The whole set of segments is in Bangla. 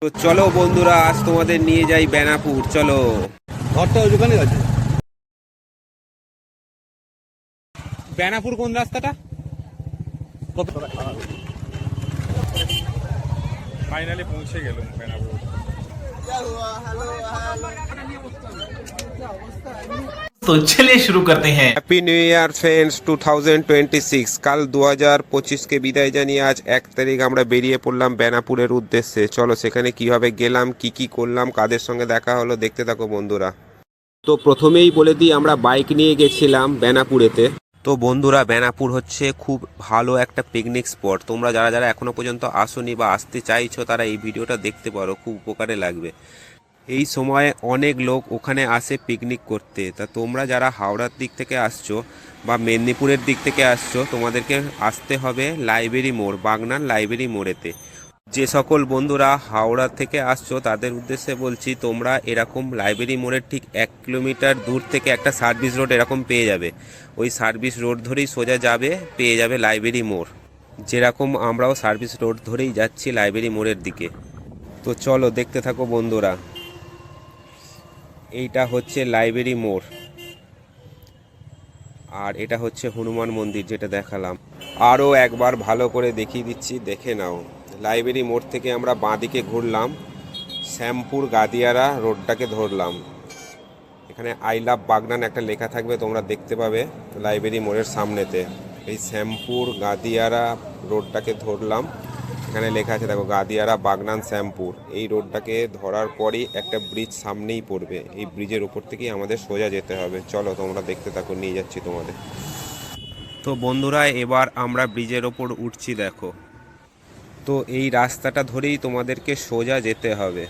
তো চলো বন্ধুরা, আজ তোমাদের নিয়ে যাই বেনাপুর। চলো। ঘরটা ওখানে আছে। বেনাপুর কোন রাস্তাটা? ফাইনালি পৌঁছে গেলাম বেনাপুর। तो चलिए शुरू करते हैं। Happy new year friends 2026। কাল 2025কে বিদায় জানিয়ে আজ 1 তারিখ আমরা বেরিয়ে পড়লাম বেনাপুরের উদ্দেশ্যে। চলো সেখানে কিভাবে গেলাম, কি করলাম, কাদের সঙ্গে দেখা হলো, দেখতে থাকো বন্ধুরা। তো প্রথমেই বলে দিই, আমরা বাইক নিয়ে গেছিলাম বেনাপুরেতে। তো বন্ধুরা, বেনাপুর হচ্ছে খুব ভালো একটা পিকনিক স্পট। তোমরা যারা যারা এখনো পর্যন্ত আসোনি বা আসতে চাইছো তারা এই ভিডিওটা দেখতে পারো, খুব উপকারে লাগবে। এই সময় অনেক লোক ওখানে আসে পিকনিক করতে। তা তোমরা যারা হাওড়ার দিক থেকে আসছো বা মেদিনীপুরের দিক থেকে আসছো, তোমাদেরকে আসতে হবে লাইব্রেরি মোড়, বাগনান লাইব্রেরি মোড়েতে। যে সকল বন্ধুরা হাওড়া থেকে আসছো তাদের উদ্দেশ্যে বলছি, তোমরা এরকম লাইব্রেরি মোড়ের ঠিক 1 কিলোমিটার দূর থেকে একটা সার্ভিস রোড এরকম পেয়ে যাবে। ওই সার্ভিস রোড ধরেই সোজা যাবে, পেয়ে যাবে লাইব্রেরি মোড়। যেরকম আমরাও সার্ভিস রোড ধরেই যাচ্ছি লাইব্রেরি মোড়ের দিকে। তো চলো দেখতে থাকো বন্ধুরা। এইটা হচ্ছে লাইব্রেরি মোড়, আর এটা হচ্ছে হনুমান মন্দির যেটা দেখালাম। আরও একবার ভালো করে দেখিয়ে দিচ্ছি, দেখে নাও। লাইব্রেরি মোড় থেকে আমরা বাঁদিকে ঘুরলাম, শ্যামপুর গাদিয়ারা রোডটাকে ধরলাম। এখানে আই লাভ বাগনান একটা লেখা থাকবে, তোমরা দেখতে পাবে লাইব্রেরি মোড়ের সামনেতে। এই শ্যামপুর গাদিয়ারা রোডটাকে ধরলাম, এখানে লেখা আছে দেখো, গাদিয়ারা বাগনান শ্যামপুর। এই রোডটাকে ধরার পরই একটা ব্রিজ সামনেই পড়বে, এই ব্রিজের উপর থেকেই আমাদের সোজা যেতে হবে। চলো তোমরা দেখতে থাকো, নিয়ে যাচ্ছি তোমাদের। তো বন্ধুরা, এবার আমরা ব্রিজের ওপর উঠছি, দেখো। তো এই রাস্তাটা ধরেই তোমাদেরকে সোজা যেতে হবে।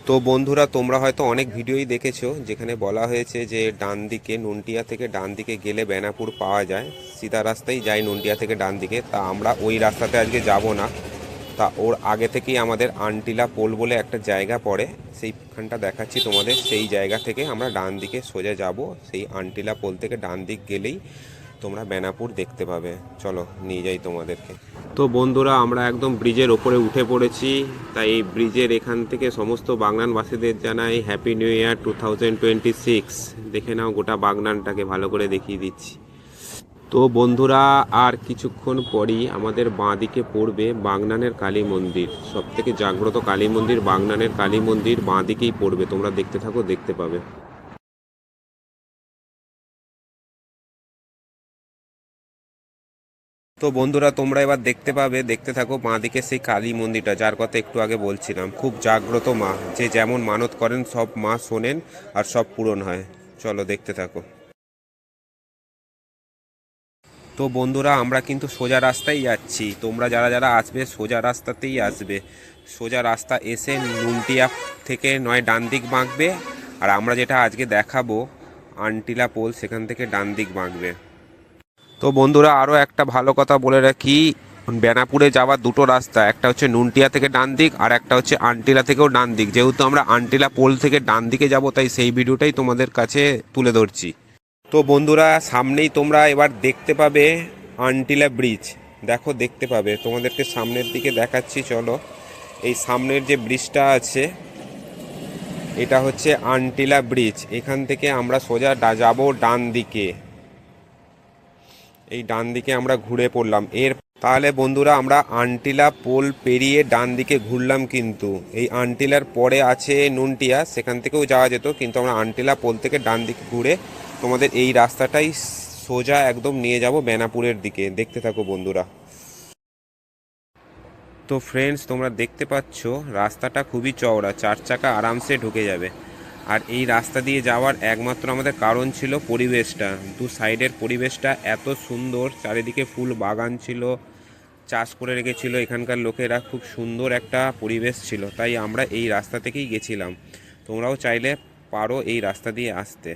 তো বন্ধুরা, তোমরা হয়তো অনেক ভিডিওই দেখেছো যেখানে বলা হয়েছে যে ডান দিকে, নুনটিয়া থেকে ডান দিকে গেলে বেনাপুর পাওয়া যায়, সিধা রাস্তায় যাই নুনটিয়া থেকে ডান দিকে। তা আমরা ওই রাস্তাতে আজকে যাব না। তা ওর আগে থেকেই আমাদের আনটিলা পোল বলে একটা জায়গা পড়ে, সেইখানটা দেখাচ্ছি তোমাদের। সেই জায়গা থেকে আমরা ডান দিকে সোজা যাব। সেই আনটিলা পোল থেকে ডান দিক গেলেই তোমরা বেনাপুর দেখতে পাবে। চলো নিয়ে যাই তোমাদেরকে। তো বন্ধুরা, আমরা একদম ব্রিজের ওপরে উঠে পড়েছি। তাই এই ব্রিজের এখান থেকে সমস্ত বাগনানবাসীদের জানাই হ্যাপি নিউ ইয়ার 2026। দেখে নাও গোটা বাগনানটাকে ভালো করে দেখিয়ে দিচ্ছি। তো বন্ধুরা, আর কিছুক্ষণ পরই আমাদের বাঁদিকে পড়বে বাগনানের কালী মন্দির। সবথেকে জাগ্রত কালী মন্দির বাগনানের কালী মন্দির বাঁদিকেই পড়বে। তোমরা দেখতে থাকো, দেখতে পাবে। তো বন্ধুরা, তোমরা এবার দেখতে পাবে, দেখতে থাকো বাঁদিকে সেই কালী মন্দিরটা, যার কথা একটু আগে বলছিলাম। খুব জাগ্রত মা, যে যেমন মানত করেন সব মা শোনেন আর সব পূরণ হয়। চলো দেখতে থাকো। তো বন্ধুরা, আমরা কিন্তু সোজা রাস্তায় যাচ্ছি। তোমরা যারা যারা আসবে সোজা রাস্তাতেই আসবে। সোজা রাস্তা এসে নুনটিয়া থেকে নয় ডান দিক বাঁকবে, আর আমরা যেটা আজকে দেখাবো আনটিলা পোল, সেখান থেকে ডান দিক বাঁকবে। তো বন্ধুরা, আরও একটা ভালো কথা বলে রাখি, বেনাপুরে যাওয়ার দুটো রাস্তা, একটা হচ্ছে নুনটিয়া থেকে ডান দিক, আর একটা হচ্ছে আনটিলা থেকেও ডান দিক। যেহেতু আমরা আনটিলা পোল থেকে ডান দিকে যাব, তাই সেই ভিডিওটাই তোমাদের কাছে তুলে ধরছি। তো বন্ধুরা, সামনেই তোমরা এবার দেখতে পাবে আনটিলা ব্রিজ। দেখো, দেখতে পাবে, তোমাদেরকে সামনের দিকে দেখাচ্ছি। চলো, এই সামনের যে ব্রিজটা আছে এটা হচ্ছে আনটিলা ব্রিজ। এখান থেকে আমরা সোজা যাব ডান দিকে। এই ডান দিকে আমরা ঘুরে পড়লাম। তাহলে বন্ধুরা, আমরা আনটিলা পোল পেরিয়ে ডান দিকে ঘুরলাম, কিন্তু এই আনটিলার পরে আছে নুনটিয়া, সেখান থেকেও যাওয়া যেত, কিন্তু আমরা আনটিলা পোল থেকে ডান দিকে ঘুরে তোমাদের এই রাস্তাটাই সোজা একদম নিয়ে যাব বেনাপুরের দিকে। দেখতে থাকো বন্ধুরা। তো ফ্রেন্ডস, তোমরা দেখতে পাচ্ছ রাস্তাটা খুবই চওড়া, 4 চাকা আরামসে ঢুকে যাবে। আর এই রাস্তা দিয়ে যাওয়ার একমাত্র আমাদের কারণ ছিল পরিবেশটা। দু সাইডের পরিবেশটা এত সুন্দর, চারিদিকে ফুল বাগান ছিল, চাষ করে রেখেছিল এখানকার লোকেরা, খুব সুন্দর একটা পরিবেশ ছিল। তাই আমরা এই রাস্তা থেকেই গেছিলাম। তোমরাও চাইলে পারো এই রাস্তা দিয়ে আসতে।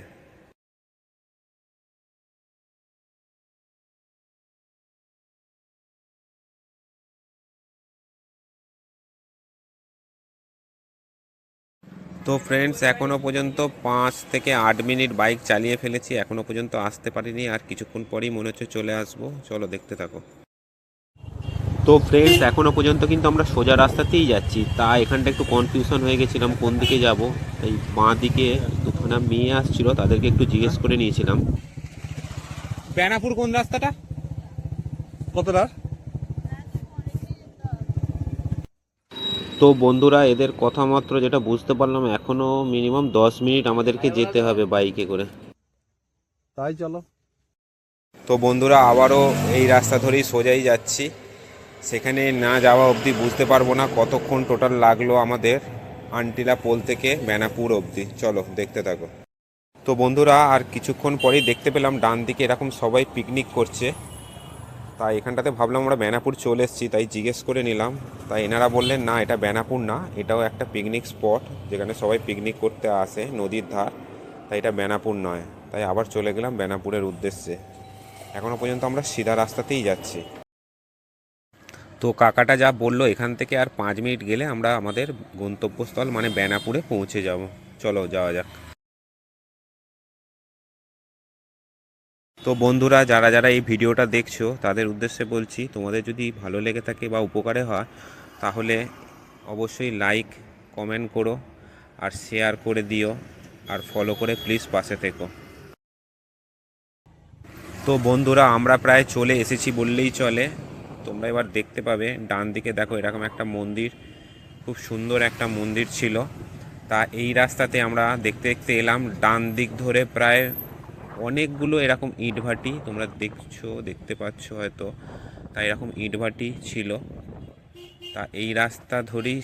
তো ফ্রেন্ডস, এখনও পর্যন্ত 5 থেকে 8 মিনিট বাইক চালিয়ে ফেলেছি, এখনও পর্যন্ত আসতে পারিনি। আর কিছুক্ষণ পরেই মনে হচ্ছে চলে আসবো। চলো দেখতে থাকো। তো ফ্রেন্ডস এখনও পর্যন্ত কিন্তু আমরা সোজা রাস্তাতেই যাচ্ছি, তা এখানটা একটু কনফিউশন হয়ে গেছিলাম কোন দিকে যাব। তাই বাঁ দিকে দুখানা মেয়ে আসছিল, তাদেরকে একটু জিজ্ঞেস করে নিয়েছিলাম। বেনাপুর কোন রাস্তাটা? কতটা? তো বন্ধুরা এদের কথা মাত্র যেটা বুঝতে পারলাম, এখনও মিনিমাম 10 মিনিট আমাদেরকে যেতে হবে বাইকে করে। তাই চলো। তো বন্ধুরা আবারও এই রাস্তা ধরেই সোজাই যাচ্ছি। সেখানে না যাওয়া অবধি বুঝতে পারবো না কতক্ষণ টোটাল লাগলো আমাদের আন্টিলা পোল থেকে বেনাপুর অবধি। চলো দেখতে থাকো। তো বন্ধুরা আর কিছুক্ষণ পরেই দেখতে পেলাম ডান দিকে এরকম সবাই পিকনিক করছে। তাই এখানটাতে ভাবলাম আমরা বেনাপুর চলে এসেছি, তাই জিজ্ঞেস করে নিলাম। তাই এনারা বললেন না, এটা বেনাপুর না, এটাও একটা পিকনিক স্পট যেখানে সবাই পিকনিক করতে আসে নদীর ধার, তাই এটা বেনাপুর নয়। তাই আবার চলে গেলাম বেনাপুরের উদ্দেশ্যে। এখনও পর্যন্ত আমরা সিধা রাস্তাতেই যাচ্ছি। তো কাকাটা যা বললো, এখান থেকে আর 5 মিনিট গেলে আমরা আমাদের গন্তব্যস্থল মানে বেনাপুরে পৌঁছে যাব। চলো যাওয়া যাক। তো বন্ধুরা যারা যারা এই ভিডিওটা দেখছো তাদের উদ্দেশ্যে বলছি, তোমাদের যদি ভালো লেগে থাকে বা উপকারে হয় তাহলে অবশ্যই লাইক কমেন্ট করো আর শেয়ার করে দিও, আর ফলো করে প্লিজ পাশে থেকো। তো বন্ধুরা আমরা প্রায় চলে এসেছি বললেই চলে। তোমরা এবার দেখতে পাবে ডান দিকে দেখো এরকম একটা মন্দির, খুব সুন্দর একটা মন্দির ছিল। তা এই রাস্তাতে আমরা দেখতে দেখতে এলাম, ডান দিক ধরে প্রায় অনেকগুলো এরকম ইটভাটি তোমরা দেখতে পাচ্ছ হয়তো। তা এরকম ইটভাটি ছিল। তা এই রাস্তা ধরেই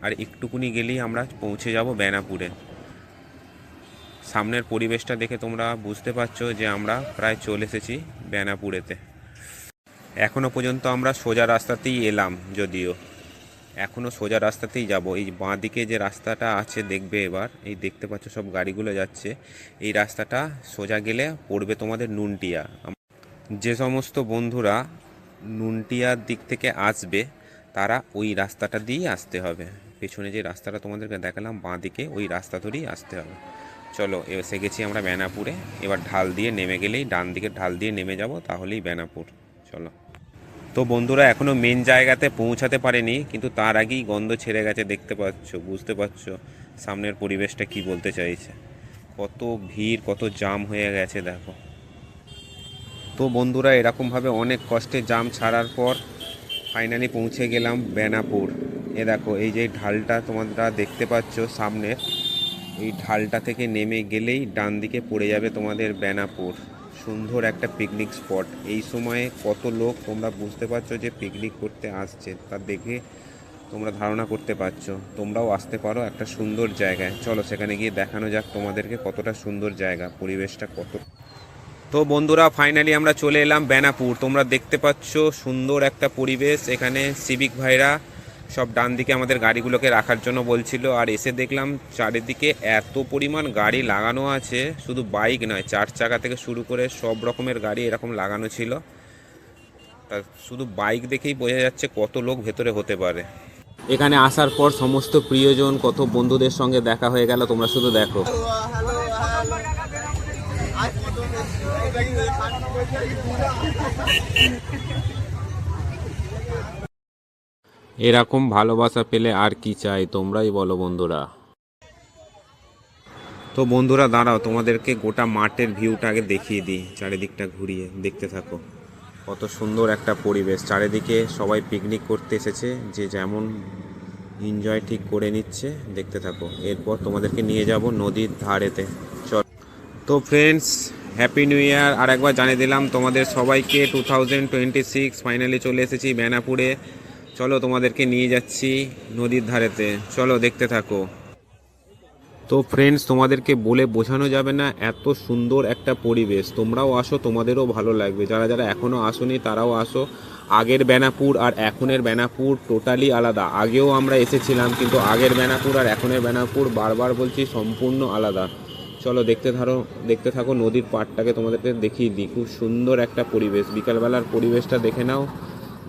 আর একটুকুনি গেলেই আমরা পৌঁছে যাব বেনাপুরে। সামনের পরিবেশটা দেখে তোমরা বুঝতে পারছো যে আমরা প্রায় চলে এসেছি বেনাপুরেতে। এখনও পর্যন্ত আমরা সোজা রাস্তাতেই এলাম, যদিও এখনও সোজা রাস্তাতেই যাব। এই বাঁ দিকে যে রাস্তাটা আছে দেখবে এবার, এই দেখতে পাচ্ছ সব গাড়িগুলো যাচ্ছে, এই রাস্তাটা সোজা গেলে পড়বে তোমাদের নুনটিয়া। যে সমস্ত বন্ধুরা নুনটিয়ার দিক থেকে আসবে তারা ওই রাস্তাটা দিয়েই আসতে হবে। পেছনে যে রাস্তাটা তোমাদেরকে দেখালাম বাঁ দিকে, ওই রাস্তা ধরেই আসতে হবে। চলো এসে গেছি আমরা বেনাপুরে। এবার ঢাল দিয়ে নেমে গেলেই, ডান দিকে ঢাল দিয়ে নেমে যাব, তাহলেই বেনাপুর। চলো। তো বন্ধুরা এখনও মেন জায়গাতে পৌঁছাতে পারেনি, কিন্তু তার আগেই গন্ধ ছেড়ে গেছে। দেখতে পাচ্ছ, বুঝতে পারছো সামনের পরিবেশটা কি বলতে চাইছে। কত ভিড়, কত জাম হয়ে গেছে দেখো। তো বন্ধুরা এরকমভাবে অনেক কষ্টে জাম ছাড়ার পর ফাইনালি পৌঁছে গেলাম বেনাপুর। এ দেখো এই যে ঢালটা তোমরা দেখতে পাচ্ছ সামনের, এই ঢালটা থেকে নেমে গেলেই ডান দিকে পড়ে যাবে তোমাদের বেনাপুর। সুন্দর একটা পিকনিক স্পট। এই সময়ে কত লোক তোমরা বুঝতে পারছো যে পিকনিক করতে আসছে, তা দেখে তোমরা ধারণা করতে পারছো। তোমরাও আসতে পারো একটা সুন্দর জায়গায়। চলো সেখানে গিয়ে দেখানো যাক তোমাদেরকে কতটা সুন্দর জায়গা, পরিবেশটা কত। তো বন্ধুরা ফাইনালি আমরা চলে এলাম বেনাপুর। তোমরা দেখতে পাচ্ছ সুন্দর একটা পরিবেশ। এখানে সিভিক ভাইরা সব ডান দিকে আমাদের গাড়িগুলোকে রাখার জন্য বলছিল, আর এসে দেখলাম চারিদিকে এত পরিমাণ গাড়ি লাগানো আছে। শুধু বাইক নয়, 4 চাকা থেকে শুরু করে সব রকমের গাড়ি এরকম লাগানো ছিল। তা শুধু বাইক দেখেই বোঝা যাচ্ছে কত লোক ভেতরে হতে পারে। এখানে আসার পর সমস্ত প্রিয়জন, কত বন্ধুদের সঙ্গে দেখা হয়ে গেল, তোমরা শুধু দেখো। এরকম ভালোবাসা পেলে আর কি চাই, তোমরাই বলো বন্ধুরা। তো বন্ধুরা দাঁড়াও, তোমাদেরকে গোটা মাঠের ভিউটা আগে দেখিয়ে দিই, চারিদিকটা ঘুরিয়ে দেখতে থাকো। কত সুন্দর একটা পরিবেশ, চারিদিকে সবাই পিকনিক করতে এসেছে, যে যেমন এনজয় ঠিক করে নিচ্ছে, দেখতে থাকো। এরপর তোমাদেরকে নিয়ে যাব নদীর ধারেতে। চল। তো ফ্রেন্ডস হ্যাপি নিউ ইয়ার আর একবার জানিয়ে দিলাম তোমাদের সবাইকে। 2026 ফাইনালি চলে এসেছি বেনাপুরে। চলো তোমাদেরকে নিয়ে যাচ্ছি নদীর ধারেতে, চলো দেখতে থাকো। তো ফ্রেন্ডস তোমাদেরকে বলে বোঝানো যাবে না, এত সুন্দর একটা পরিবেশ। তোমরাও আসো, তোমাদেরও ভালো লাগবে। যারা যারা এখনও আসোনি তারাও আসো। আগের বেনাপুর আর এখনের বেনাপুর টোটালি আলাদা। আগেও আমরা এসেছিলাম, কিন্তু আগের বেনাপুর আর এখনের বেনাপুর বারবার বলছি সম্পূর্ণ আলাদা। চলো দেখতে থাকো নদীর পাড়টাকে তোমাদেরকে দেখিয়ে দিই। খুব সুন্দর একটা পরিবেশ, বিকালবেলার পরিবেশটা দেখে নাও,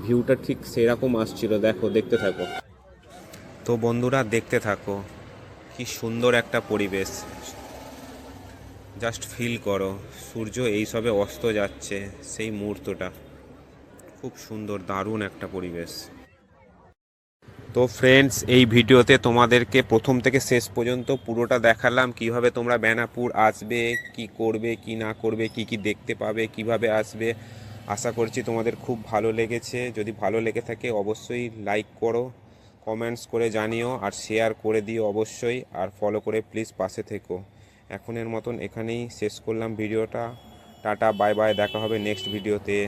ভিউটা ঠিক সেরকম আসছিল। দেখো, দেখতে থাকো। তো বন্ধুরা দেখতে থাকো, কি সুন্দর একটা পরিবেশ। জাস্ট ফিল করো, সূর্য এই সবে অস্ত যাচ্ছে, সেই মুহূর্তটা খুব সুন্দর, দারুণ একটা পরিবেশ। তো ফ্রেন্ডস, এই ভিডিওতে তোমাদেরকে প্রথম থেকে শেষ পর্যন্ত পুরোটা দেখালাম কিভাবে তোমরা বেনাপুর আসবে, কি করবে কি না করবে, কি কি দেখতে পাবে, কিভাবে আসবে। আশা করছি তোমাদের খুব ভালো লেগেছে। যদি ভালো লেগে থাকে অবশ্যই লাইক করো, কমেন্টস করে জানিও, আর শেয়ার করে দিও অবশ্যই, আর ফলো করে প্লিজ পাশে থেকো। এখনের মতন এখানেই শেষ করলাম ভিডিওটা। টাটা, বাই বাই, দেখা হবে নেক্সট ভিডিওতে।